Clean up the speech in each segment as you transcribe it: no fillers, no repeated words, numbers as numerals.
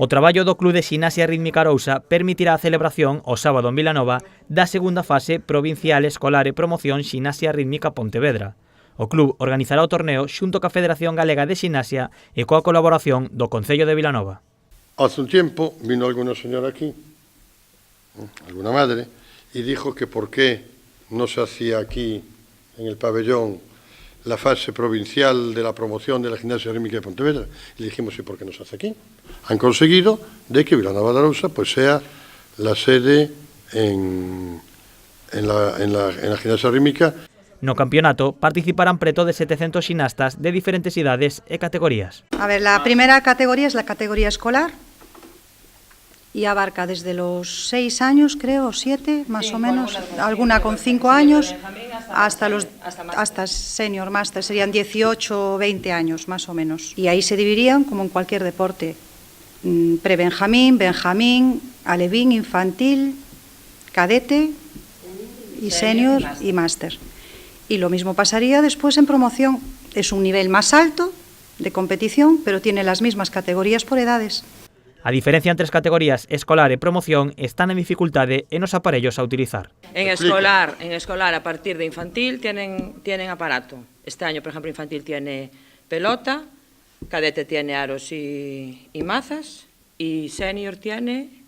O traballo do Club de Ximnasia Rítmica Arousa permitirá a celebración o sábado en Vilanova da segunda fase provincial escolar e promoción Ximnasia Rítmica Pontevedra. O club organizará o torneo xunto ca Federación Galega de Ximnasia e coa colaboración do Concello de Vilanova. Hace un tiempo vino alguna señora aquí, alguna madre, y dijo que por qué no se hacía aquí en el pabellón la fase provincial de la promoción de la Gimnasia Rítmica de Pontevedra. Y le dijimos, ¿y por qué no se hace aquí? Han conseguido de que Vilanova de Arousa pues sea la sede en la Gimnasia Rítmica. No campeonato participarán preto de 700 ximnastas de diferentes idades e categorías. A ver, la primera categoría es la categoría escolar y abarca desde los 6 años, creo, 7, más o menos, alguna con 5 años, hasta senior master, serían 18 o 20 años, más o menos. Y ahí se dividirían, como en cualquier deporte, pre-benjamín, benjamín, alevín, infantil, cadete y senior y máster. Y lo mismo pasaría después en promoción. Es un nivel más alto de competición, pero tiene las mismas categorías por edades. A diferencia entre as categorías escolar e promoción está na dificultade e nos aparellos a utilizar. En escolar, a partir de infantil tienen aparato. Este año, por ejemplo, infantil tiene pelota, cadete tiene aros y mazas, y senior tiene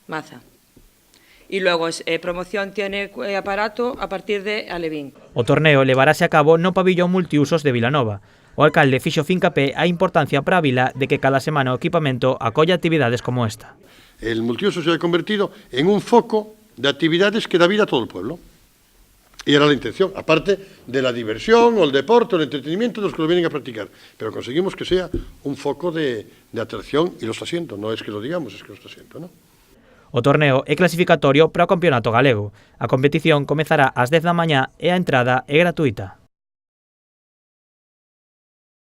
maza. Y luego promoción tiene aparato a partir de alevín. O torneo levarase a cabo no pabillón multiusos de Vilanova. O alcalde fixo fincapé a importancia para a vila de que cada semana o equipamento acolla actividades como esta. El multiuso se ha convertido en un foco de actividades que da vida a todo el pueblo. Y era la intención, aparte de la diversión o el deporte o el entretenimiento de los que lo vienen a practicar. Pero conseguimos que sea un foco de atracción y lo está siendo. No es que lo digamos, es que lo está siendo, ¿no? O torneo é clasificatorio para o campeonato galego. A competición comezará ás 10 da mañá e a entrada é gratuita.